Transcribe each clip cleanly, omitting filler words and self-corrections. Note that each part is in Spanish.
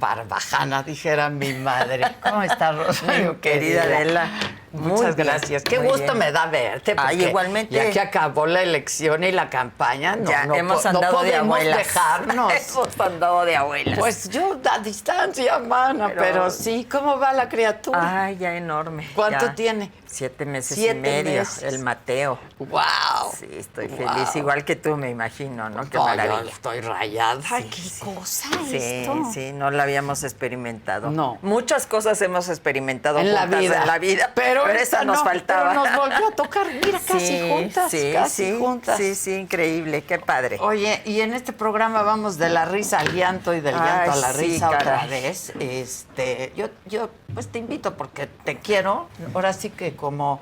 barbajana, dijera mi madre. ¿Cómo estás, Rosario? Querida Adela. Muchas gracias. Qué gusto me da verte. Ay, igualmente. Ya que acabó la elección y la campaña, hemos andado de abuelas. Dejarnos. Hemos andado de abuelas. Pues yo a distancia, mana, pero sí. ¿Cómo va la criatura? Ay, ya enorme. ¿Cuánto tiene? 7 meses y medio, el Mateo. ¡Wow! Sí, estoy feliz, igual que tú, me imagino, ¿no? Qué maravilla. Yo estoy rayada. Sí, qué cosa esto. Sí, no la habíamos experimentado. No. Muchas cosas hemos experimentado en la vida, pero esa nos faltaba. Pero nos volvió a tocar, mira, casi juntas. Sí, increíble, qué padre. Oye, y en este programa vamos de la risa al llanto y del llanto a la risa otra vez. Yo pues te invito porque te quiero. Ahora sí que como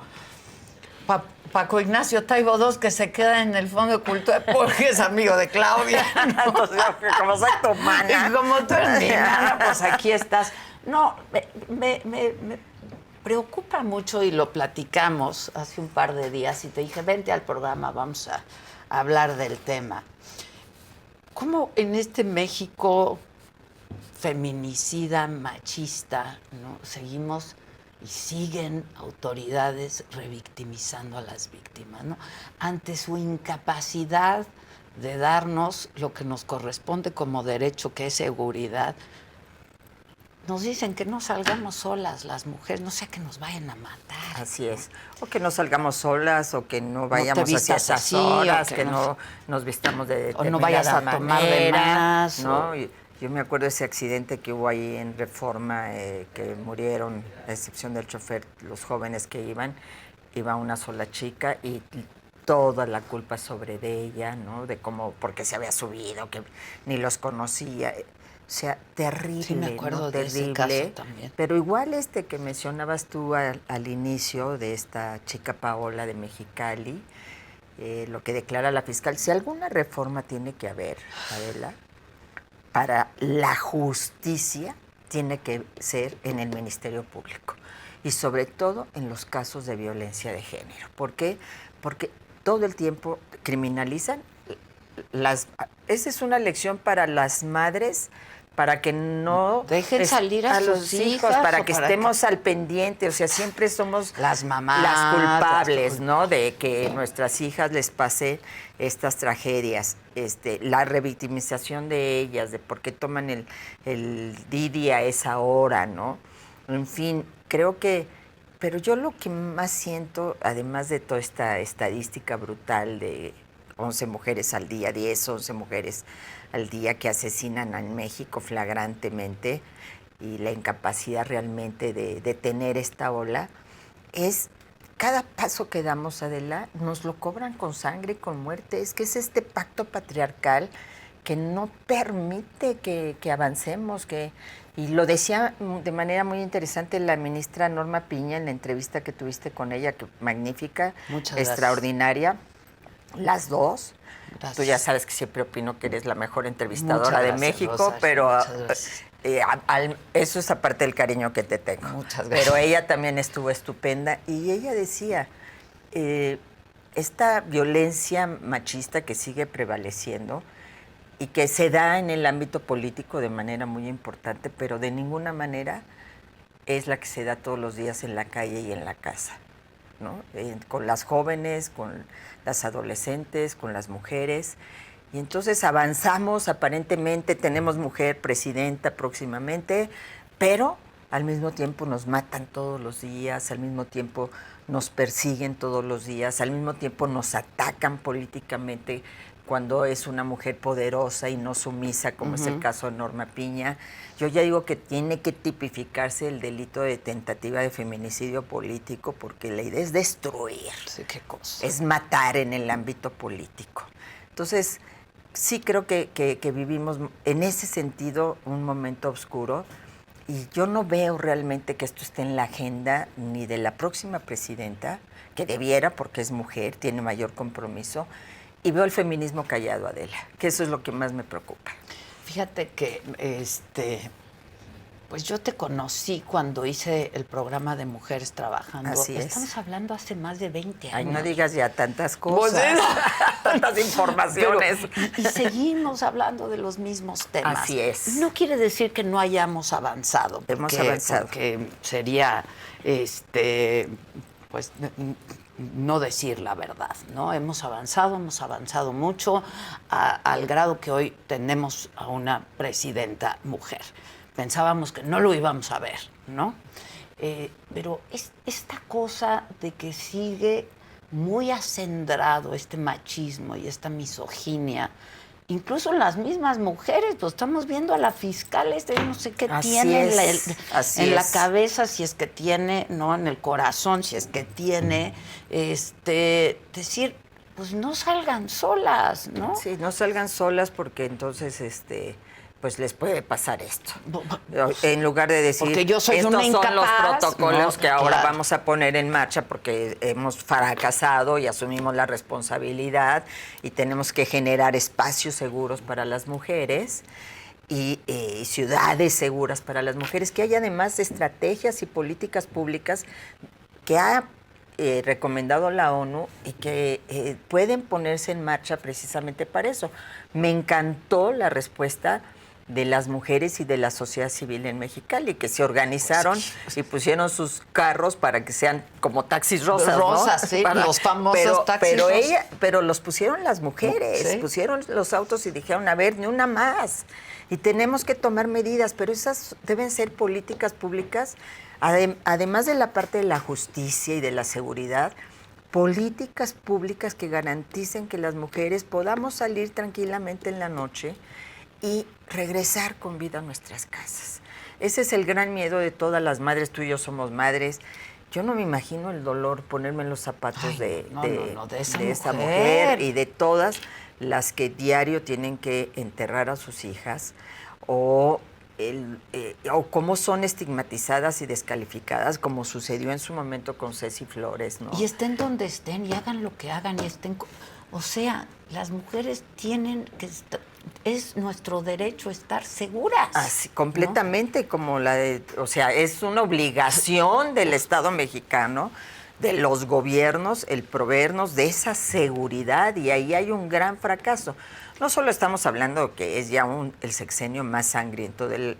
Paco Ignacio Taibo II, que se queda en el Fondo de Cultura porque es amigo de Claudia. Entonces, como soy tu mana. Y como tú eres mi mana, pues aquí estás. No, me preocupa mucho y lo platicamos hace un par de días y te dije, vente al programa, vamos a hablar del tema. ¿Cómo en este México feminicida, machista, ¿no? Seguimos y siguen autoridades revictimizando a las víctimas, ¿no? Ante su incapacidad de darnos lo que nos corresponde como derecho, que es seguridad, nos dicen que no salgamos solas las mujeres, no sea que nos vayan a matar. Así es. O que no salgamos solas, o que no vayamos hacia esas horas, que no nos vistamos de determinada o no vayas a tomar de más. ¿no? Yo me acuerdo de ese accidente que hubo ahí en Reforma, que murieron, a excepción del chofer, los jóvenes que iba una sola chica y toda la culpa sobre de ella, ¿no? De cómo, porque se había subido, que ni los conocía. O sea, terrible, sí, me acuerdo, ¿no? Terrible. De ese caso también. Pero igual que mencionabas tú al inicio de esta chica Paola de Mexicali, lo que declara la fiscal, si alguna reforma tiene que haber, Adela, para la justicia tiene que ser en el Ministerio Público y sobre todo en los casos de violencia de género. ¿Por qué? Porque todo el tiempo criminalizan esa es una lección para las madres, para que no dejen salir a los hijos, para que estemos al pendiente, o sea, siempre somos las mamás las culpables, ¿no? De que nuestras hijas les pase estas tragedias, la revictimización de ellas, de por qué toman el Didi a esa hora, ¿no? En fin, creo que, pero yo lo que más siento, además de toda esta estadística brutal de 11 mujeres al día, 10, 11 mujeres al día que asesinan en México flagrantemente, y la incapacidad realmente de detener esta ola, es cada paso que damos, Adela, nos lo cobran con sangre y con muerte. Es que es este pacto patriarcal que no permite que avancemos, y lo decía de manera muy interesante la ministra Norma Piña en la entrevista que tuviste con ella, que magnífica, extraordinaria. Las dos. Gracias. Tú ya sabes que siempre opino que eres la mejor entrevistadora de México, Rosario, pero eso es aparte del cariño que te tengo. Muchas gracias. Pero ella también estuvo estupenda y ella decía, esta violencia machista que sigue prevaleciendo y que se da en el ámbito político de manera muy importante, pero de ninguna manera es la que se da todos los días en la calle y en la casa, ¿no? Con las jóvenes, con las adolescentes, con las mujeres. Y entonces avanzamos, aparentemente tenemos mujer presidenta próximamente, pero al mismo tiempo nos matan todos los días, al mismo tiempo nos persiguen todos los días, al mismo tiempo nos atacan políticamente cuando es una mujer poderosa y no sumisa, como es el caso de Norma Piña. Yo ya digo que tiene que tipificarse el delito de tentativa de feminicidio político, porque la idea es destruir, sí, qué cosa, es matar en el ámbito político. Entonces, sí creo que vivimos en ese sentido un momento oscuro, y yo no veo realmente que esto esté en la agenda ni de la próxima presidenta, que debiera, porque es mujer, tiene mayor compromiso, y veo el feminismo callado, Adela, que eso es lo que más me preocupa. Fíjate que pues yo te conocí cuando hice el programa de Mujeres Trabajando. Así es. Estamos hablando hace más de 20 años. Ay, no digas ya tantas cosas. tantas informaciones. Y seguimos hablando de los mismos temas. Así es. No quiere decir que no hayamos avanzado. Hemos avanzado. Porque sería, pues, no decir la verdad, ¿no? Hemos avanzado mucho al grado que hoy tenemos a una presidenta mujer. Pensábamos que no lo íbamos a ver, ¿no? Pero esta cosa de que sigue muy acendrado este machismo y esta misoginia, incluso en las mismas mujeres, pues estamos viendo a la fiscal no sé qué tiene en la cabeza, si es que tiene, no, en el corazón, si es que tiene, decir, pues no salgan solas, ¿no? Sí, no salgan solas porque entonces, pues les puede pasar esto. En lugar de decir, porque yo soy estos una incapaz, son los protocolos que ahora claro, vamos a poner en marcha porque hemos fracasado y asumimos la responsabilidad y tenemos que generar espacios seguros para las mujeres y ciudades seguras para las mujeres, que hay además estrategias y políticas públicas que ha recomendado la ONU y que pueden ponerse en marcha precisamente para eso. Me encantó la respuesta de las mujeres y de la sociedad civil en Mexicali, que se organizaron y pusieron sus carros para que sean como taxis rosas, rosas, ¿no? sí, los famosos taxis rosas. Pero los pusieron las mujeres, ¿sí? Pusieron los autos y dijeron, a ver, ni una más. Y tenemos que tomar medidas, pero esas deben ser políticas públicas, además de la parte de la justicia y de la seguridad, políticas públicas que garanticen que las mujeres podamos salir tranquilamente en la noche y regresar con vida a nuestras casas. Ese es el gran miedo de todas las madres. Tú y yo somos madres. Yo no me imagino el dolor, ponerme en los zapatos de esa mujer y de todas las que diario tienen que enterrar a sus hijas o cómo son estigmatizadas y descalificadas, como sucedió en su momento con Ceci Flores, ¿no? Y estén donde estén y hagan lo que hagan y estén... O sea, las mujeres tienen que estar... Es nuestro derecho estar seguras. Así, completamente, ¿no? Como o sea, es una obligación del Estado mexicano, de los gobiernos, el proveernos de esa seguridad, y ahí hay un gran fracaso. No solo estamos hablando que es ya el sexenio más sangriento de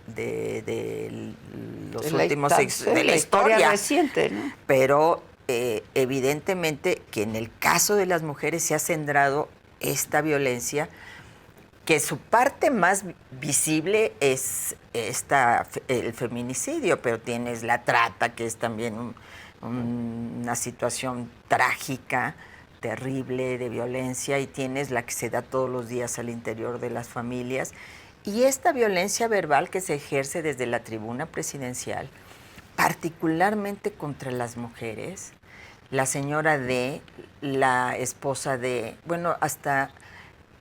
los últimos de la historia reciente, ¿no? Pero evidentemente que en el caso de las mujeres se ha centrado esta violencia, que su parte más visible es el feminicidio, pero tienes la trata, que es también una situación trágica, terrible, de violencia, y tienes la que se da todos los días al interior de las familias. Y esta violencia verbal que se ejerce desde la tribuna presidencial, particularmente contra las mujeres, la señora D, la esposa de, bueno, hasta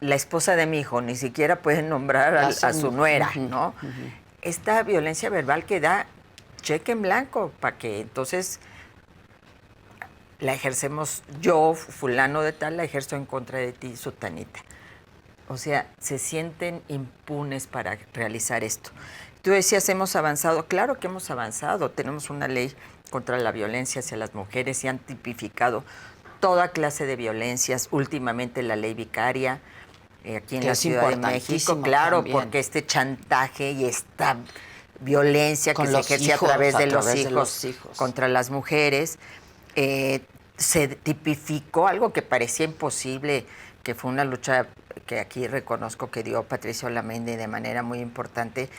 la esposa de mi hijo, ni siquiera pueden nombrar a su nuera, ¿no? Esta violencia verbal que da cheque en blanco para que entonces la ejercemos yo, fulano de tal, la ejerzo en contra de ti, sutanita. O sea, se sienten impunes para realizar esto. Tú decías, hemos avanzado. Claro que hemos avanzado. Tenemos una ley contra la violencia hacia las mujeres y han tipificado toda clase de violencias. Últimamente la ley vicaria, aquí en la Ciudad de México, claro, también, porque este chantaje y esta violencia que se ejerce a través de los hijos contra las mujeres, se tipificó algo que parecía imposible, que fue una lucha que aquí reconozco que dio Patricio Olamendi de manera muy importante,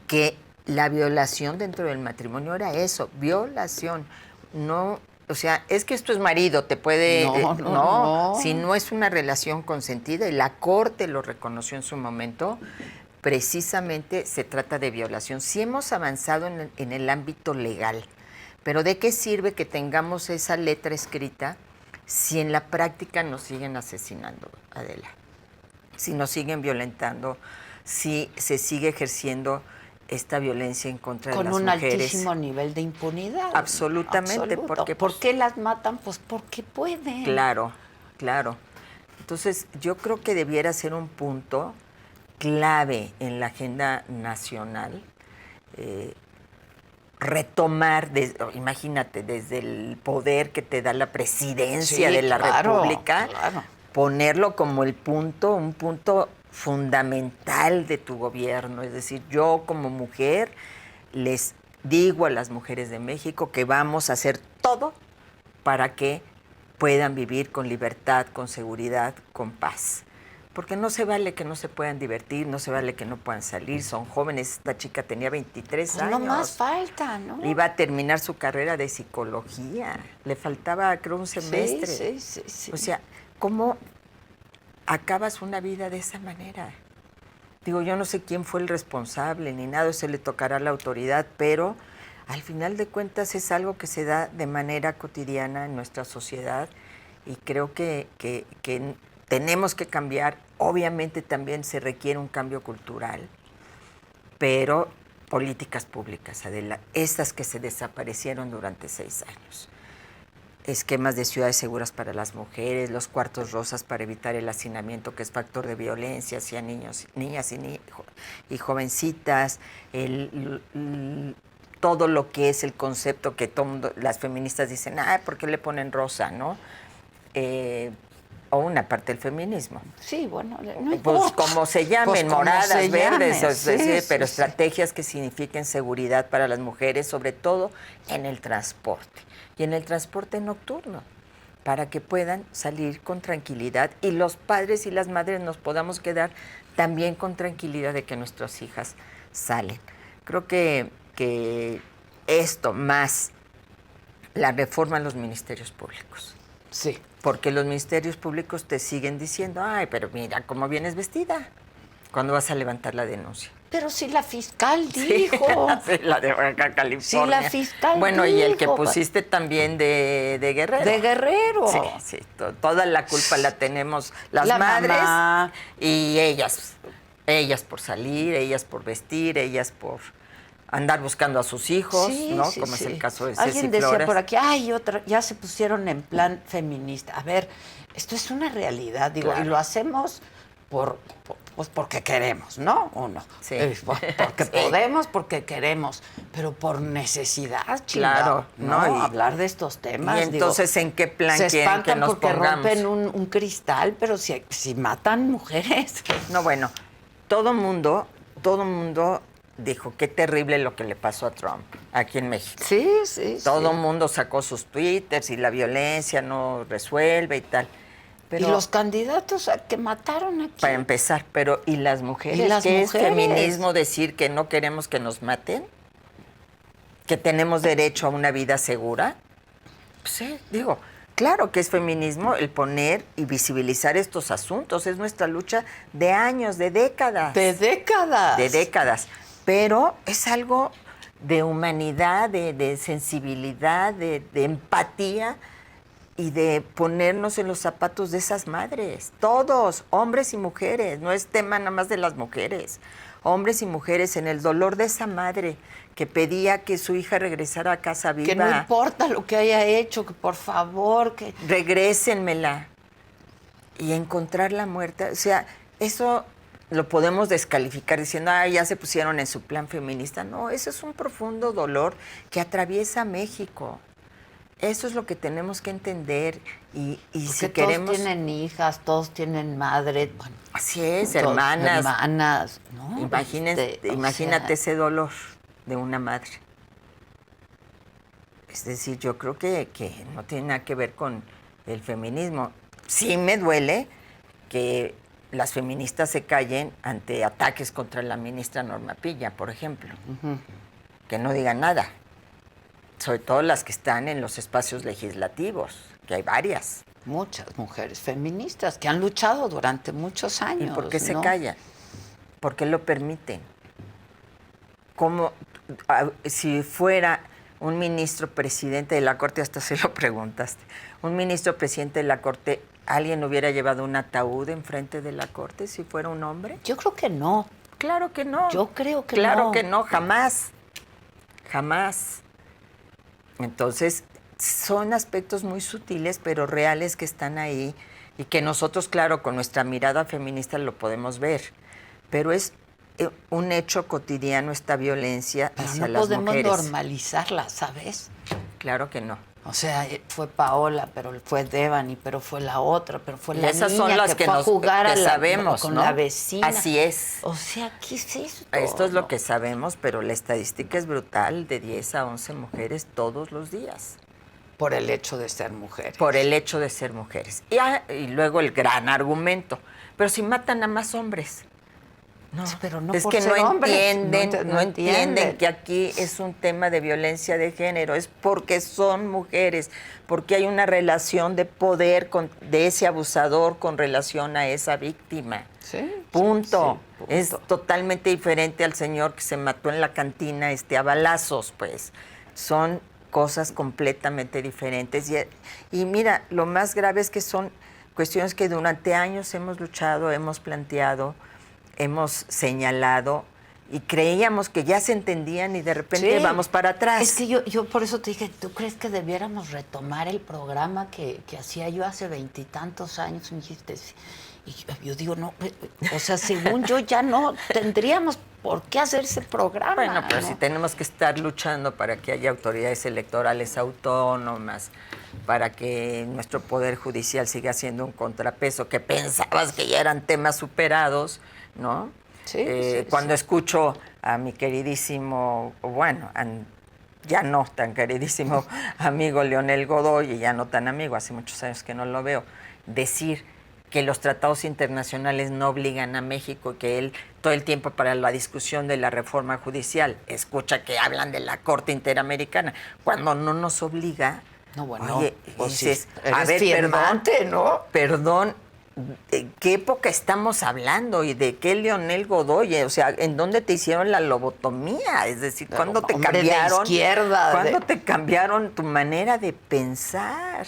que la violación dentro del matrimonio era eso, violación, no... O sea, es que esto es marido, te puede... No, si no es una relación consentida, y la Corte lo reconoció en su momento, precisamente se trata de violación. Sí hemos avanzado en el ámbito legal, pero ¿de qué sirve que tengamos esa letra escrita si en la práctica nos siguen asesinando, Adela? Si nos siguen violentando, si se sigue ejerciendo esta violencia en contra de las mujeres. Con un altísimo nivel de impunidad. Absolutamente. Porque, ¿por qué las matan? Pues porque pueden. Claro, claro. Entonces, yo creo que debiera ser un punto clave en la agenda nacional, retomar, imagínate, desde el poder que te da la presidencia de la República, ponerlo como un punto fundamental de tu gobierno. Es decir, yo como mujer les digo a las mujeres de México que vamos a hacer todo para que puedan vivir con libertad, con seguridad, con paz. Porque no se vale que no se puedan divertir, no se vale que no puedan salir, son jóvenes. Esta chica tenía 23 años. No más falta, ¿no? Iba a terminar su carrera de psicología. Le faltaba, creo, un semestre. Sí. O sea, ¿cómo acabas una vida de esa manera? Digo, yo no sé quién fue el responsable ni nada, se le tocará a la autoridad, pero al final de cuentas es algo que se da de manera cotidiana en nuestra sociedad y creo que tenemos que cambiar. Obviamente también se requiere un cambio cultural, pero políticas públicas, Adela, estas que se desaparecieron durante 6 años. Esquemas de ciudades seguras para las mujeres, los cuartos rosas para evitar el hacinamiento, que es factor de violencia hacia niños, niñas y jovencitas, todo lo que es el concepto que las feministas dicen, ¿por qué le ponen rosa, no? O una parte del feminismo. Sí, bueno, no pues importa. como se llamen, Pues como moradas, se verdes, llame, pero estrategias que signifiquen seguridad para las mujeres, sobre todo en el transporte y en el transporte nocturno, para que puedan salir con tranquilidad y los padres y las madres nos podamos quedar también con tranquilidad de que nuestras hijas salen. Creo que esto más la reforma en los ministerios públicos. Sí. Porque los ministerios públicos te siguen diciendo, pero mira cómo vienes vestida cuando vas a levantar la denuncia. Pero si la fiscal dijo. Sí, la de Baja California. Si la fiscal Bueno, dijo. y el que pusiste también de Guerrero. De Guerrero. Sí, toda la culpa la tenemos las madres mamá. Y ellas por salir, ellas por vestir, ellas por andar buscando a sus hijos, ¿no? Como es el caso de Ceci Alguien decía Flores. por aquí, ya se pusieron en plan feminista. A ver, esto es una realidad, digo, Claro. y lo hacemos pues porque queremos, ¿no? ¿O no? Sí. Porque Sí. podemos, porque queremos, pero por necesidad, Claro, ¿no? ¿no? Y hablar de estos temas. Y entonces, ¿en qué plan se quieren que espantan nos porque pongamos? rompen un cristal, pero si matan mujeres. No, bueno, todo mundo dijo, qué terrible lo que le pasó a Trump aquí en México. Sí. Todo mundo sacó sus twitters y la violencia no resuelve y tal. Pero, y los candidatos que mataron aquí. Para empezar, pero ¿y las mujeres? ¿Y las ¿Qué mujeres? es feminismo decir que no queremos que nos maten? ¿Que tenemos derecho a una vida segura? Pues sí, digo, claro que es feminismo el poner y visibilizar estos asuntos. Es nuestra lucha de años, de décadas. De décadas. De décadas. Pero es algo de humanidad, de sensibilidad, de empatía y de ponernos en los zapatos de esas madres. Todos, hombres y mujeres. No es tema nada más de las mujeres. Hombres y mujeres en el dolor de esa madre que pedía que su hija regresara a casa viva. Que no importa lo que haya hecho, que por favor, que... Regrésenmela. Y encontrarla muerta. O sea, eso lo podemos descalificar diciendo, ya se pusieron en su plan feminista. No, eso es un profundo dolor que atraviesa México. Eso es lo que tenemos que entender y si queremos... Todos tienen hijas, todos tienen madre. Bueno, así es, hermanas. ¿no? Imagínate ese dolor de una madre. Es decir, yo creo que no tiene nada que ver con el feminismo. Sí me duele que las feministas se callen ante ataques contra la ministra Norma Pilla, por ejemplo. Que no digan nada. Sobre todo las que están en los espacios legislativos, que hay varias. Muchas mujeres feministas que han luchado durante muchos años. ¿Y por qué se callan? ¿Por qué lo permiten? Como si fuera un ministro presidente de la Corte, hasta se lo preguntaste, un ministro presidente de la Corte, ¿alguien hubiera llevado un ataúd enfrente de la Corte si fuera un hombre? Yo creo que no. Claro que no. Yo creo que no. Claro que no, jamás. Jamás. Entonces, son aspectos muy sutiles, pero reales que están ahí y que nosotros, claro, con nuestra mirada feminista lo podemos ver. Pero es un hecho cotidiano esta violencia hacia las mujeres. No podemos normalizarla, ¿sabes? Claro que no. O sea, fue Paola, pero fue Devani, pero fue la otra, pero fue la esas niña son las que fue a jugar que a la, sabemos, con ¿no? la vecina. Así es. O sea, ¿qué es esto? Esto es ¿no? lo que sabemos, pero la estadística es brutal, de 10 a 11 mujeres todos los días. Por el hecho de ser mujeres. Por el hecho de ser mujeres. Y luego el gran argumento, pero si matan a más hombres. No, sí, pero no es por que ser no hombres, entienden, no entienden que aquí es un tema de violencia de género, es porque son mujeres, porque hay una relación de poder de ese abusador con relación a esa víctima. Sí. Punto. Sí, punto. Es totalmente diferente al señor que se mató en la cantina a balazos, pues. Son cosas completamente diferentes. Y mira, lo más grave es que son cuestiones que durante años hemos luchado, hemos planteado, hemos señalado y creíamos que ya se entendían y de repente vamos para atrás. Es que yo por eso te dije, ¿tú crees que debiéramos retomar el programa que hacía yo hace 20 y tantos años? Me dijiste, sí. Y yo digo, no, o sea, según yo ya no tendríamos por qué hacer ese programa. Bueno, pero ¿no? si tenemos que estar luchando para que haya autoridades electorales autónomas, para que nuestro Poder Judicial siga siendo un contrapeso, que pensabas que ya eran temas superados, ¿no? Sí, cuando escucho a mi queridísimo, bueno, ya no tan queridísimo amigo Leonel Godoy, y ya no tan amigo, hace muchos años que no lo veo, decir que los tratados internacionales no obligan a México, que él todo el tiempo para la discusión de la reforma judicial escucha que hablan de la Corte Interamericana, cuando no nos obliga. No, bueno, oye, pues dices, sí, a ver, firmante, ¿no? Perdón, ¿de qué época estamos hablando y de qué Leonel Godoy? O sea, ¿en dónde te hicieron la lobotomía? Es decir, ¿cuándo te cambiaron? ¿Cuándo te cambiaron tu manera de pensar?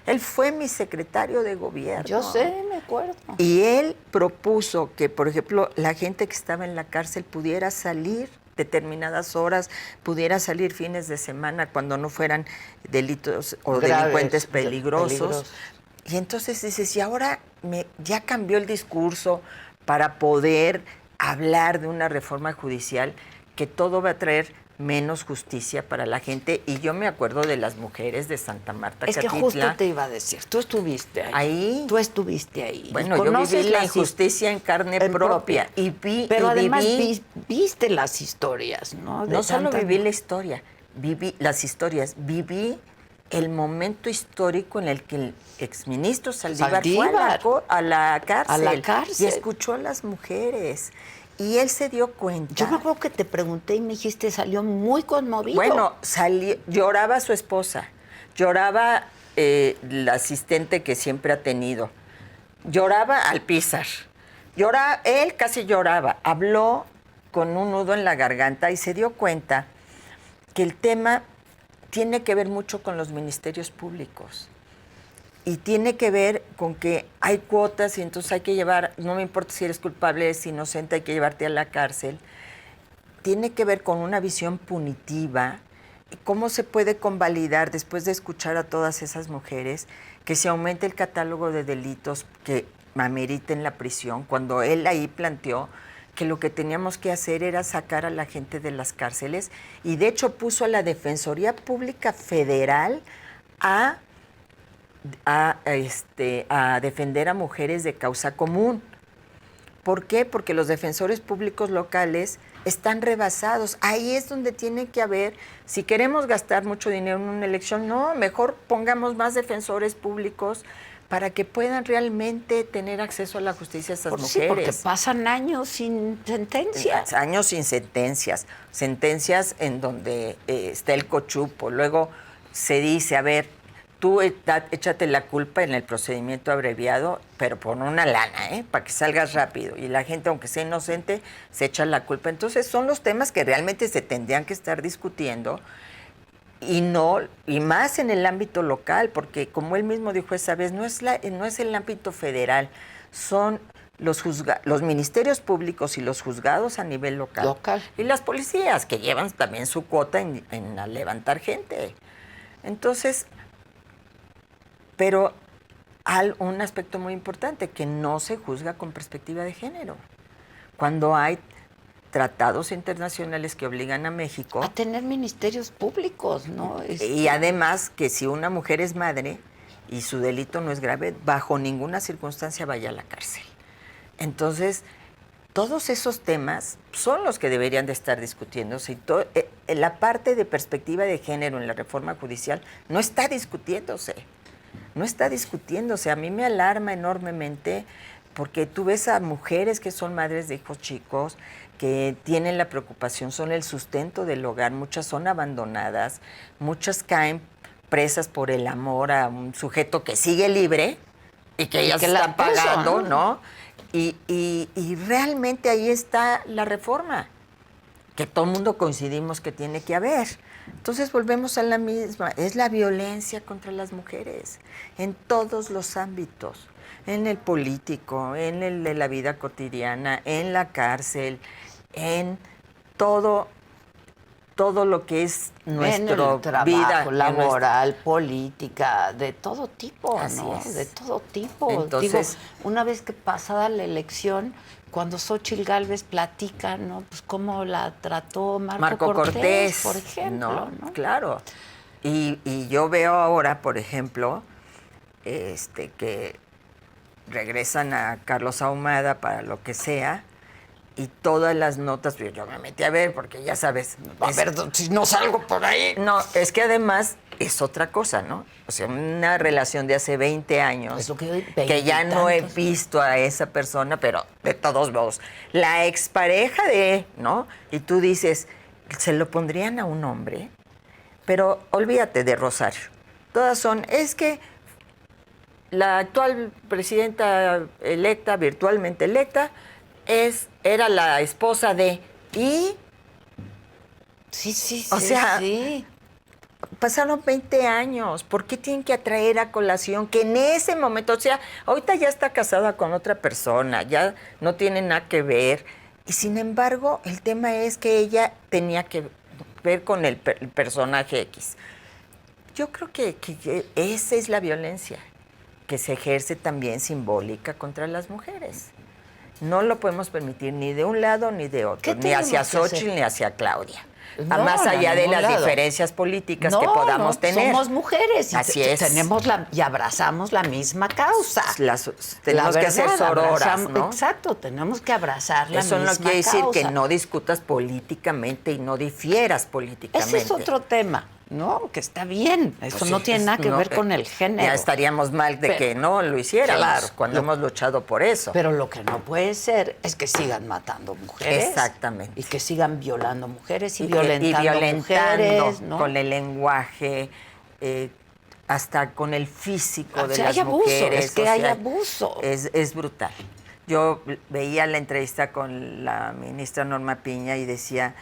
Él fue mi secretario de gobierno. Yo sé, me acuerdo. Y él propuso que, por ejemplo, la gente que estaba en la cárcel pudiera salir determinadas horas, pudiera salir fines de semana cuando no fueran delitos o graves, delincuentes peligrosos. Y entonces dices, y ahora ya cambió el discurso para poder hablar de una reforma judicial que todo va a traer menos justicia para la gente. Y yo me acuerdo de las mujeres de Santa Marta, es Catitla. que justo te iba a decir, tú estuviste ahí. Tú estuviste ahí. Bueno, yo viví la injusticia en carne propia. Pero además viste las historias, ¿no? No solo viví la historia, viví las historias, viví el momento histórico en el que el exministro Saldívar fue a la cárcel y escuchó a las mujeres. Y él se dio cuenta. Yo me acuerdo que te pregunté y me dijiste, salió muy conmovido. Bueno, lloraba su esposa, lloraba la asistente que siempre ha tenido, lloraba Alpizar, él casi lloraba, habló con un nudo en la garganta y se dio cuenta que el tema tiene que ver mucho con los ministerios públicos. Y tiene que ver con que hay cuotas y entonces hay que llevar, no me importa si eres culpable, eres inocente, hay que llevarte a la cárcel. Tiene que ver con una visión punitiva. ¿Cómo se puede convalidar, después de escuchar a todas esas mujeres, que se aumente el catálogo de delitos que ameriten la prisión? Cuando él ahí planteó que lo que teníamos que hacer era sacar a la gente de las cárceles y de hecho puso a la Defensoría Pública Federal a defender a mujeres de causa común. ¿Por qué? Porque los defensores públicos locales están rebasados. Ahí es donde tiene que haber, si queremos gastar mucho dinero en una elección, no, mejor pongamos más defensores públicos para que puedan realmente tener acceso a la justicia esas mujeres. Sí, porque pasan años sin sentencias. Años sin sentencias. Sentencias en donde está el cochupo. Luego se dice, a ver, tú échate la culpa en el procedimiento abreviado, pero por una lana, para que salgas rápido. Y la gente, aunque sea inocente, se echa la culpa. Entonces son los temas que realmente se tendrían que estar discutiendo y más en el ámbito local, porque como él mismo dijo esa vez, no es el ámbito federal, son los ministerios públicos y los juzgados a nivel local. Y las policías, que llevan también su cuota en levantar gente. Entonces, pero hay un aspecto muy importante, que no se juzga con perspectiva de género. Cuando hay tratados internacionales que obligan a México. A tener ministerios públicos, ¿no? Y además que si una mujer es madre y su delito no es grave, bajo ninguna circunstancia vaya a la cárcel. Entonces, todos esos temas son los que deberían de estar discutiéndose. La parte de perspectiva de género en la reforma judicial no está discutiéndose. No está discutiéndose. A mí me alarma enormemente porque tú ves a mujeres que son madres de hijos chicos, que tienen la preocupación, son el sustento del hogar, muchas son abandonadas, muchas caen presas por el amor a un sujeto que sigue libre y que ellas están pagando, ¿no? Y realmente ahí está la reforma, que todo el mundo coincidimos que tiene que haber. Entonces volvemos a la misma, es la violencia contra las mujeres, en todos los ámbitos, en el político, en el de la vida cotidiana, en la cárcel, en todo lo que es nuestra vida laboral, política, de todo tipo, ¿no? Es. De todo tipo. Entonces, una vez que pasada la elección, cuando Xóchitl Gálvez platica, ¿no? Pues cómo la trató Marco Cortés, por ejemplo, ¿no? Claro. Y yo veo ahora, por ejemplo, que regresan a Carlos Ahumada para lo que sea, y todas las notas, yo me metí a ver, porque ya sabes... A ver, si no salgo por ahí. No, es que además es otra cosa, ¿no? O sea, una relación de hace 20 años, es lo que ya no he visto a esa persona, pero de todos modos, la expareja ¿no? Y tú dices, ¿se lo pondrían a un hombre? Pero olvídate de Rosario. Todas son, es que la actual presidenta electa, virtualmente electa, era la esposa de... ¿Y? Sí. O sea, pasaron 20 años. ¿Por qué tienen que atraer a colación que en ese momento, o sea, ahorita ya está casada con otra persona, ya no tiene nada que ver? Y sin embargo, el tema es que ella tenía que ver con el personaje X. Yo creo que esa es la violencia que se ejerce también simbólica contra las mujeres. No lo podemos permitir ni de un lado ni de otro, ni hacia Xóchitl ni hacia Claudia. No, más allá de las lado. Diferencias políticas que podamos tener. Somos mujeres y así es. Tenemos y abrazamos la misma causa. Tenemos que ser sororas, ¿no? Exacto, tenemos que abrazar la misma causa. Eso no quiere decir que no discutas políticamente y no difieras políticamente. Ese es otro tema, ¿no? Que está bien. Eso pues no tiene nada que ver con el género. Ya estaríamos mal de que no lo hiciéramos, claro, cuando hemos luchado por eso. Pero lo que no puede ser es que sigan matando mujeres. Exactamente. Y que sigan violando mujeres y violentando mujeres, ¿no? Con el lenguaje, hasta con el físico de las abuso, mujeres. Es que hay abuso. Es brutal. Yo veía la entrevista con la ministra Norma Piña y decía,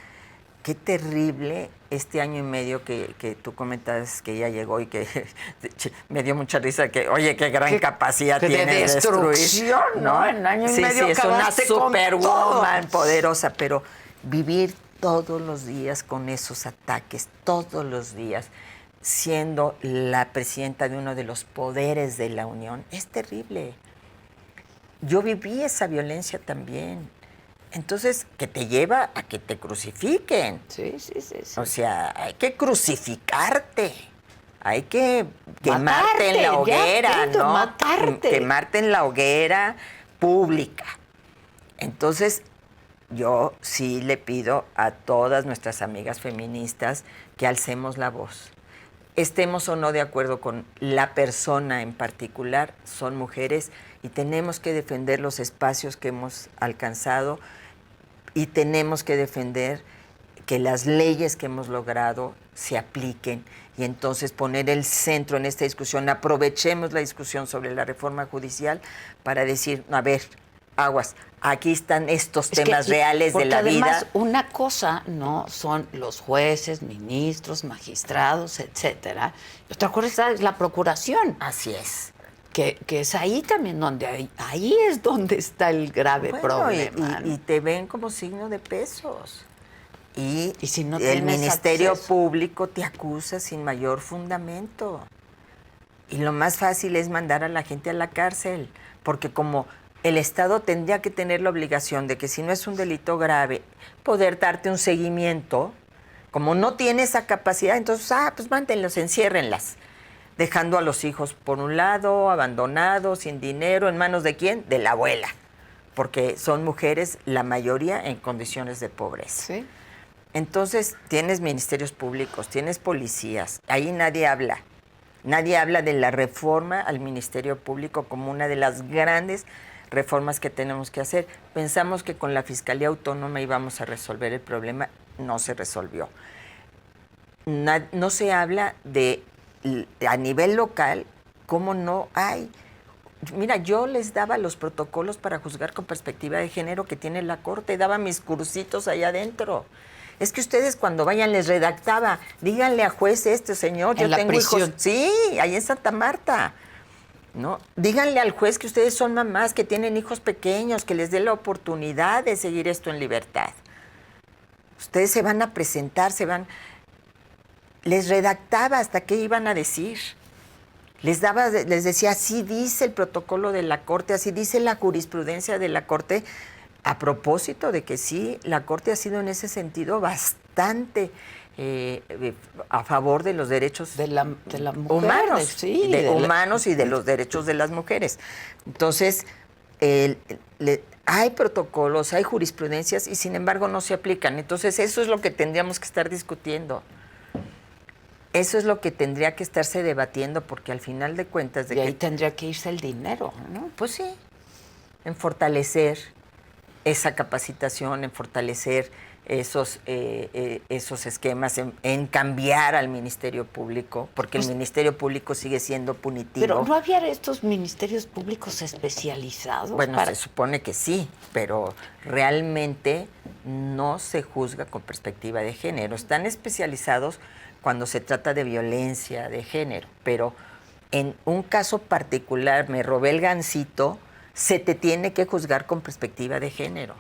qué terrible este año y medio que tú comentas que ella llegó y que me dio mucha risa que, oye, qué gran capacidad tiene de destrucción, ¿no? En año y medio es una superwoman poderosa, pero vivir todos los días con esos ataques, todos los días, siendo la presidenta de uno de los poderes de la Unión, es terrible. Yo viví esa violencia también. Entonces, que te lleva a que te crucifiquen. Sí. O sea, hay que crucificarte. Hay que quemarte en la hoguera, ¿no? Matarte. Quemarte en la hoguera pública. Entonces, yo sí le pido a todas nuestras amigas feministas que alcemos la voz. Estemos o no de acuerdo con la persona en particular, son mujeres y tenemos que defender los espacios que hemos alcanzado y tenemos que defender que las leyes que hemos logrado se apliquen y entonces poner el centro en esta discusión. Aprovechemos la discusión sobre la reforma judicial para decir, a ver, aguas, aquí están estos temas reales de la vida. Además, una cosa no son los jueces, ministros, magistrados, etcétera. Y otra cosa es la procuración. Así es. Que es ahí también donde ahí es donde está el grave problema. Y te ven como signo de pesos. Y si no el Ministerio acceso Público te acusa sin mayor fundamento. Y lo más fácil es mandar a la gente a la cárcel, porque como el Estado tendría que tener la obligación de que si no es un delito grave, poder darte un seguimiento. Como no tiene esa capacidad, entonces, pues mántenlos, enciérrenlas, dejando a los hijos por un lado, abandonados, sin dinero, ¿en manos de quién? De la abuela, porque son mujeres, la mayoría, en condiciones de pobreza. Sí. Entonces, tienes ministerios públicos, tienes policías, ahí nadie habla. Nadie habla de la reforma al Ministerio Público como una de las grandes reformas que tenemos que hacer. Pensamos que con la Fiscalía Autónoma íbamos a resolver el problema, no se resolvió. No se habla de, a nivel local, cómo no hay. Mira, yo les daba los protocolos para juzgar con perspectiva de género que tiene la Corte, daba mis cursitos allá adentro. Es que ustedes cuando vayan les redactaba, díganle a juez señor, yo tengo hijos. Sí, ahí en Santa Marta. ¿No? Díganle al juez que ustedes son mamás, que tienen hijos pequeños, que les dé la oportunidad de seguir esto en libertad. Ustedes se van a presentar, les redactaba hasta qué iban a decir. Les decía, así dice el protocolo de la Corte, así dice la jurisprudencia de la Corte, a propósito de que sí, la Corte ha sido en ese sentido bastante a favor de los derechos de la mujer, humanos, sí, humanos y de los derechos de las mujeres. Entonces, hay protocolos, hay jurisprudencias y sin embargo no se aplican. Entonces, eso es lo que tendríamos que estar discutiendo. Eso es lo que tendría que estarse debatiendo, porque al final de cuentas... ahí tendría que irse el dinero, ¿no? Pues sí, en fortalecer esa capacitación, en fortalecer esos esquemas, en cambiar al Ministerio Público, porque el Ministerio Público sigue siendo punitivo. Pero ¿no había estos ministerios públicos especializados? Bueno, se supone que sí, pero realmente no se juzga con perspectiva de género. Están especializados cuando se trata de violencia de género, pero en un caso particular, me robé el gansito, se te tiene que juzgar con perspectiva de género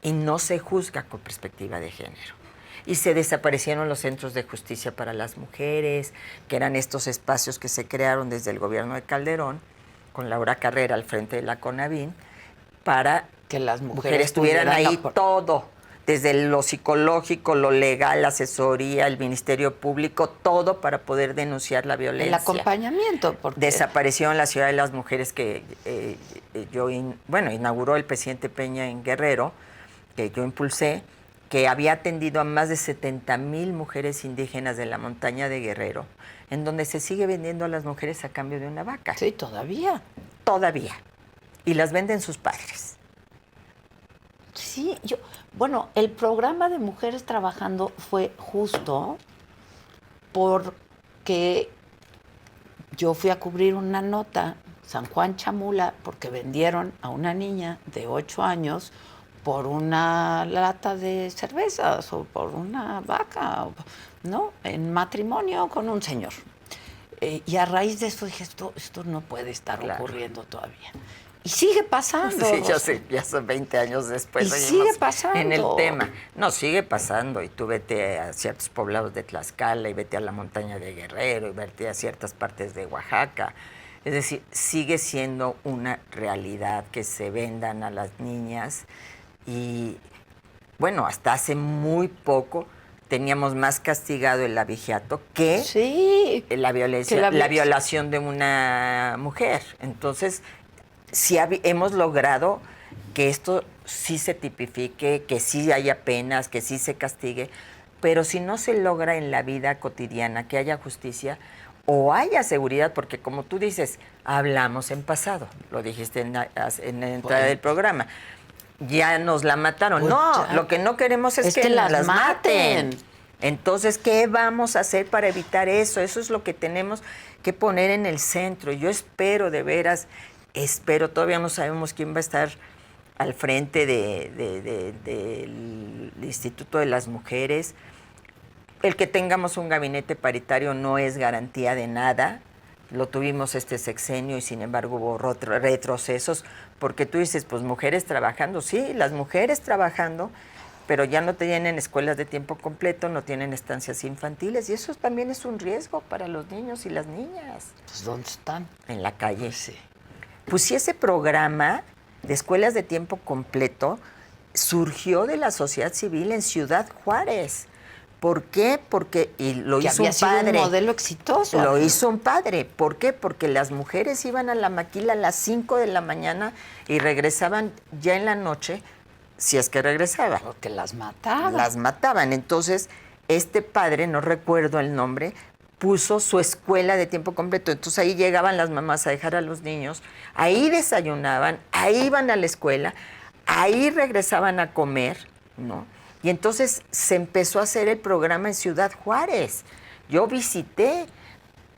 y no se juzga con perspectiva de género. Y se desaparecieron los centros de justicia para las mujeres, que eran estos espacios que se crearon desde el gobierno de Calderón, con Laura Carrera al frente de la CONAVIN, para que las mujeres tuvieran ahí todo, desde lo psicológico, lo legal, la asesoría, el Ministerio Público, todo para poder denunciar la violencia. El acompañamiento. Porque... Desapareció en la Ciudad de las Mujeres que inauguró el presidente Peña en Guerrero, que yo impulsé, que había atendido a más de 70,000 mujeres indígenas de la montaña de Guerrero, en donde se sigue vendiendo a las mujeres a cambio de una vaca. Sí, todavía. Todavía. Y las venden sus padres. Sí, bueno, el programa de Mujeres Trabajando fue justo porque yo fui a cubrir una nota, San Juan Chamula, porque vendieron a una niña de 8 años por una lata de cervezas o por una vaca, ¿no? En matrimonio con un señor. Y a raíz de eso dije, esto no puede estar ocurriendo todavía. Y sigue pasando. Sí, ya son 20 años después. Y sigue pasando. En el tema. No, sigue pasando. Y tú vete a ciertos poblados de Tlaxcala y vete a la montaña de Guerrero y vete a ciertas partes de Oaxaca. Es decir, sigue siendo una realidad que se vendan a las niñas. Y, bueno, hasta hace muy poco teníamos más castigado el abigeato que la violencia, la violación de una mujer. Entonces... sí hemos logrado que esto sí se tipifique, que sí haya penas, que sí se castigue, pero si no se logra en la vida cotidiana que haya justicia o haya seguridad, porque como tú dices, hablamos en pasado, lo dijiste en la entrada del programa, ya nos la mataron. Pues no, lo que no queremos es que las maten. Entonces, ¿qué vamos a hacer para evitar eso? Eso es lo que tenemos que poner en el centro. Yo espero de veras... todavía no sabemos quién va a estar al frente del Instituto de las Mujeres. El que tengamos un gabinete paritario no es garantía de nada. Lo tuvimos este sexenio y sin embargo hubo retrocesos, porque tú dices, pues mujeres trabajando, sí, las mujeres trabajando, pero ya no tienen escuelas de tiempo completo, no tienen estancias infantiles, y eso también es un riesgo para los niños y las niñas. Pues ¿dónde están? En la calle. Sí. Pues si ese programa de escuelas de tiempo completo surgió de la sociedad civil en Ciudad Juárez. ¿Por qué? Porque y lo que hizo había un sido padre. un modelo exitoso. Lo hizo un padre. ¿Por qué? Porque las mujeres iban a la maquila a las 5 de la mañana y regresaban ya en la noche, si es que regresaban. Porque las mataban. Las mataban. Entonces, este padre, no recuerdo el nombre, puso su escuela de tiempo completo. Entonces ahí llegaban las mamás a dejar a los niños, ahí desayunaban, ahí iban a la escuela, ahí regresaban a comer, ¿no? Y entonces se empezó a hacer el programa en Ciudad Juárez. Yo visité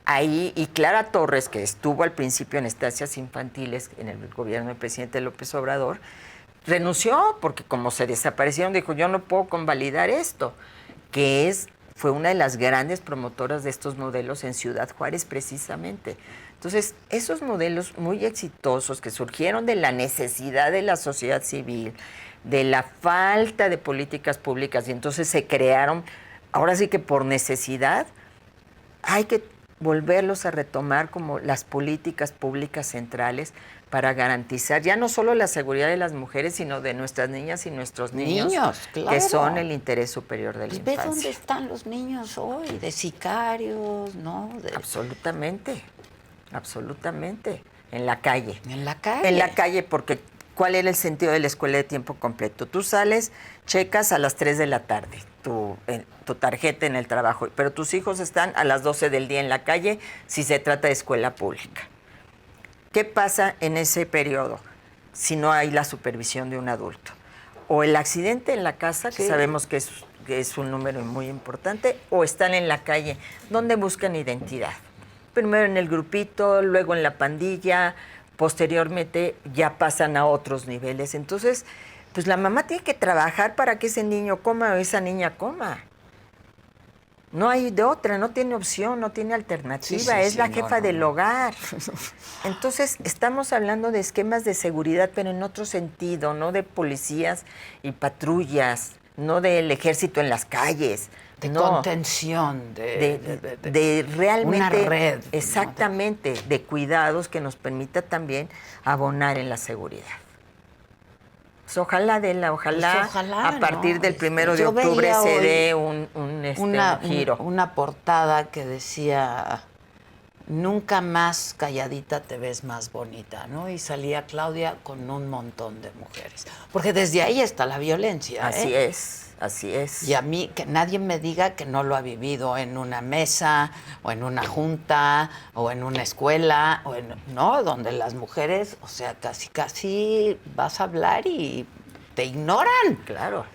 ahí, y Clara Torres, que estuvo al principio en estancias infantiles en el gobierno del presidente López Obrador, renunció porque como se desaparecieron, dijo, yo no puedo convalidar esto, fue una de las grandes promotoras de estos modelos en Ciudad Juárez precisamente. Entonces, esos modelos muy exitosos que surgieron de la necesidad de la sociedad civil, de la falta de políticas públicas, y entonces se crearon, ahora sí que por necesidad, hay que volverlos a retomar como las políticas públicas centrales para garantizar ya no solo la seguridad de las mujeres, sino de nuestras niñas y nuestros niños, claro, que son el interés superior de la infancia. ¿Ves dónde están los niños hoy? De sicarios, ¿no? Absolutamente, absolutamente. En la calle. En la calle. En la calle, porque ¿cuál era el sentido de la escuela de tiempo completo? Tú sales, checas a las 3 de la tarde tu tarjeta en el trabajo, pero tus hijos están a las 12 del día en la calle si se trata de escuela pública. ¿Qué pasa en ese periodo si no hay la supervisión de un adulto? O el accidente en la casa, que sabemos que es un número muy importante, o están en la calle, donde buscan identidad. Primero en el grupito, luego en la pandilla, posteriormente ya pasan a otros niveles. Entonces, pues la mamá tiene que trabajar para que ese niño coma o esa niña coma. No hay de otra, no tiene opción, no tiene alternativa, es la jefa del hogar. Entonces, estamos hablando de esquemas de seguridad, pero en otro sentido, no de policías y patrullas, no del ejército en las calles. De contención, de realmente una red. Exactamente, ¿no? De cuidados que nos permita también abonar en la seguridad. Pues ojalá, a partir del 1 de octubre se dé un giro. Una portada que decía, nunca más calladita te ves más bonita, ¿no? Y salía Claudia con un montón de mujeres. Porque desde ahí está la violencia. Así es. Así es. Y a mí, que nadie me diga que no lo ha vivido en una mesa, o en una junta, o en una escuela, no, donde las mujeres, o sea, casi vas a hablar y te ignoran. Claro.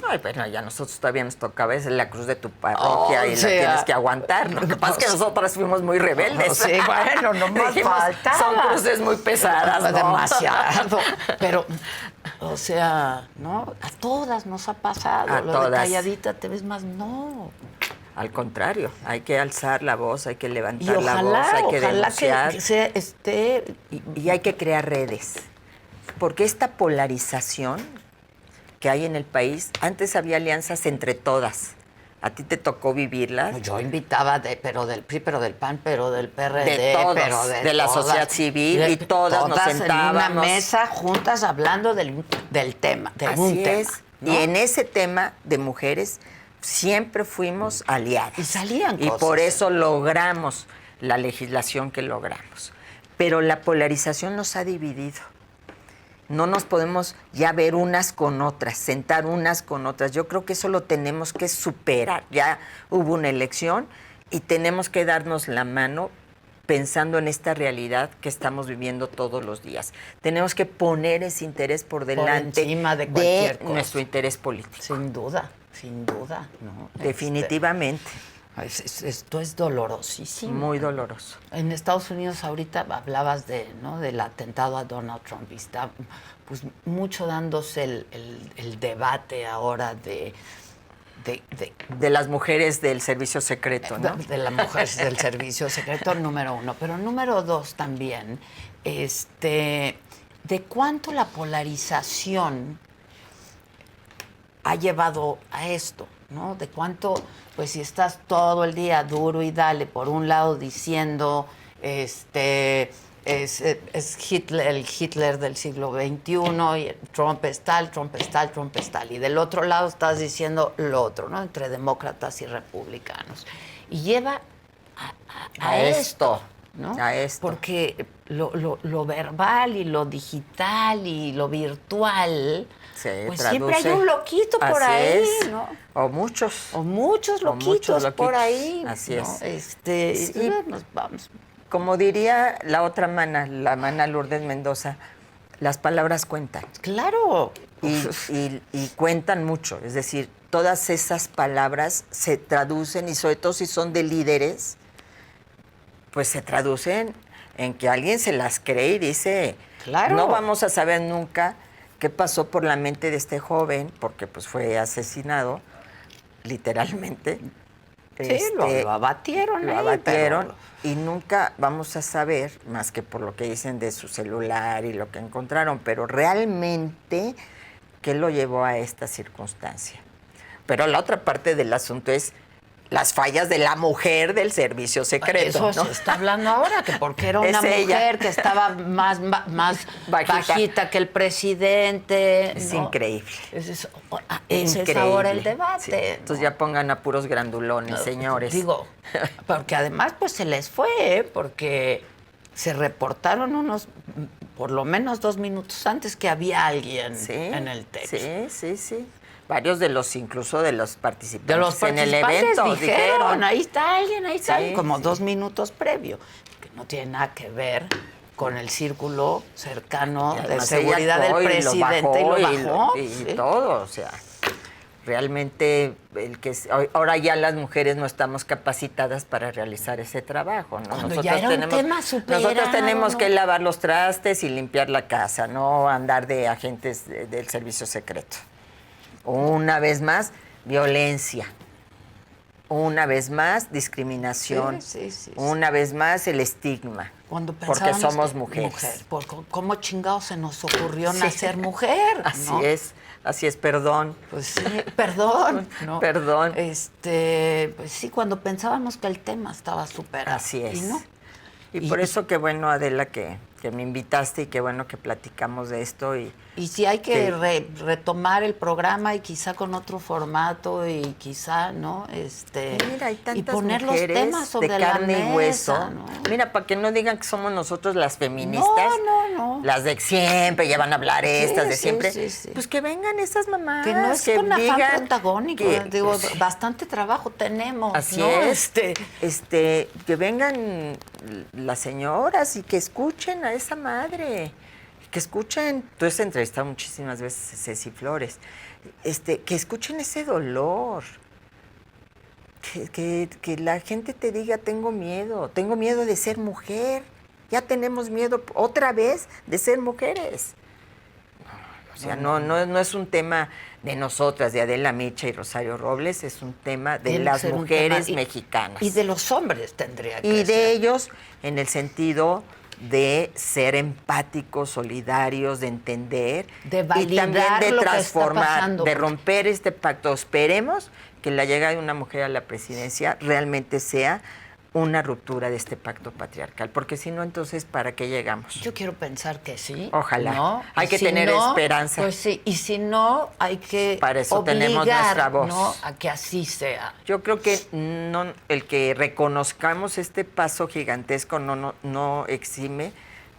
Ay, bueno, ya nosotros todavía nos tocaba, es la cruz de tu parroquia y la tienes que aguantar. Lo que pasa es que nosotras fuimos muy rebeldes. Sí, bueno, no más faltaba. Son cruces muy pesadas, ¿no? Demasiado. Pero, o sea, ¿no? A todas nos ha pasado. A todas. De calladita te ves más, no. Al contrario, hay que alzar la voz, hay que levantar la voz, hay que denunciar. Y hay que crear redes. Porque esta polarización que hay en el país, antes había alianzas entre todas. ¿A ti te tocó vivirlas? Yo invitaba, pero del PRI, pero del PAN, pero del PRD, de todos, pero de la sociedad civil, y todas nos sentábamos en una mesa juntas hablando del tema, de un tema. ¿No? Y en ese tema de mujeres siempre fuimos aliadas. Y salían y cosas. Por eso logramos la legislación que logramos. Pero la polarización nos ha dividido. No nos podemos ya ver unas con otras, sentar unas con otras. Yo creo que eso lo tenemos que superar. Ya hubo una elección y tenemos que darnos la mano pensando en esta realidad que estamos viviendo todos los días. Tenemos que poner ese interés por delante por encima de cualquier cosa. Nuestro interés político. Sin duda, ¿no? Definitivamente. Esto es dolorosísimo. Muy doloroso. En Estados Unidos ahorita hablabas del atentado a Donald Trump y está pues mucho dándose el debate ahora de las mujeres del servicio secreto, ¿no? De las mujeres del servicio secreto, número uno. Pero número dos también, de cuánto la polarización ha llevado a esto, ¿no? De cuánto, pues si estás todo el día duro y dale, por un lado diciendo, es Hitler, el Hitler del siglo XXI, y Trump es tal, Trump es tal, Trump es tal. Y del otro lado estás diciendo lo otro, ¿no? Entre demócratas y republicanos. Y lleva a esto, ¿no? A esto. Porque lo verbal y lo digital y lo virtual, pues siempre hay un loquito por ahí, ¿no? O muchos. O muchos loquitos por ahí. Así ¿no? es. Sí. Nos vamos. Como diría la otra mana, la mana Lourdes Mendoza, las palabras cuentan. Claro. Y cuentan mucho. Es decir, todas esas palabras se traducen, y sobre todo si son de líderes, pues se traducen en que alguien se las cree y dice, claro, no vamos a saber nunca qué pasó por la mente de este joven, porque pues fue asesinado, literalmente. Sí, lo abatieron. Lo abatieron y nunca vamos a saber, más que por lo que dicen de su celular y lo que encontraron, pero realmente, ¿qué lo llevó a esta circunstancia? Pero la otra parte del asunto es las fallas de la mujer del servicio secreto. Eso ¿no? se está hablando ahora, que porque era una mujer que estaba más bajita que el presidente. Es ¿no? increíble. Ese es ahora el debate. Sí. Entonces ya pongan a puros grandulones, señores. Digo, porque además pues se les fue, porque se reportaron por lo menos 2 minutos antes que había alguien en el techo. Sí. Varios incluso de los participantes en el evento dijeron, ahí está alguien, como 2 minutos previo, que no tiene nada que ver con el círculo cercano de seguridad del presidente, y lo bajó. Y todo, o sea, realmente ahora ya las mujeres no estamos capacitadas para realizar ese trabajo, ¿no? Nosotros tenemos que lavar los trastes y limpiar la casa, no andar de agentes del servicio secreto. Una vez más, violencia. Una vez más, discriminación. Sí. Una vez más, el estigma. Porque somos mujeres. ¿Cómo chingados se nos ocurrió nacer mujer? Así es, perdón. Pues sí, perdón. ¿no? Perdón. Pues sí, cuando pensábamos que el tema estaba superado. Así es. Y por eso qué bueno, Adela, que me invitaste, y qué bueno que platicamos de esto. Y sí hay que retomar el programa, y quizá con otro formato, y quizá, ¿no? Mira, hay tantas y poner los temas sobre de la carne mesa, y hueso. ¿no? Mira, para que no digan que somos nosotros las feministas. No. Las de siempre, ya van a hablar estas de siempre. Sí. Pues que vengan esas mamás. Que no es con afán protagónico. Digo, pues, bastante trabajo tenemos. Así ¿no? es. Que vengan las señoras y que escuchen a esa madre. Que escuchen, tú has entrevistado muchísimas veces a Ceci Flores, que escuchen ese dolor, que la gente te diga, tengo miedo de ser mujer, ya tenemos miedo otra vez de ser mujeres. O sea, no es un tema de nosotras, de Adela Micha y Rosario Robles, es un tema de las mujeres mexicanas. Y de los hombres tendría que ser. Y de ellos, en el sentido de ser empáticos, solidarios, de entender, de validar, y también de transformar, de romper este pacto. Esperemos que la llegada de una mujer a la presidencia realmente sea una ruptura de este pacto patriarcal, porque si no, entonces, ¿para qué llegamos? Yo quiero pensar que sí. Ojalá. ¿no? Hay que tener esperanza. Pues sí, y si no, hay que para eso tenemos nuestra voz, ¿no? A que así sea. Yo creo que el que reconozcamos este paso gigantesco no exime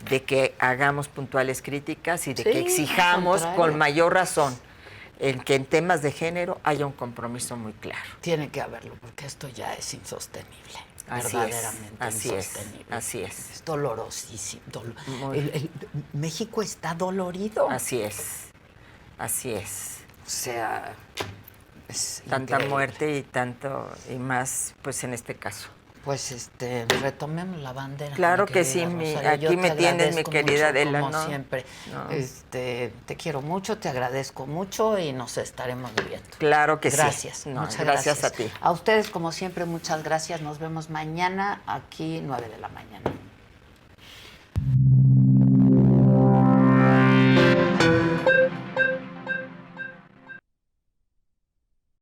de que hagamos puntuales críticas y de que exijamos con mayor razón en que en temas de género haya un compromiso muy claro. Tiene que haberlo, porque esto ya es insostenible. Verdaderamente insostenible. Así es. Es dolorosísimo. México está dolorido. Así es. O sea, es tanta increíble. Muerte y más, pues en este caso. Pues retomemos la bandera. Claro que sí, aquí me tienes, mi querida Adela. Como siempre. No. Te quiero mucho, te agradezco mucho y nos estaremos viendo. Claro que gracias. Sí. Muchas gracias a ti. A ustedes, como siempre, muchas gracias. Nos vemos mañana aquí, 9 de la mañana.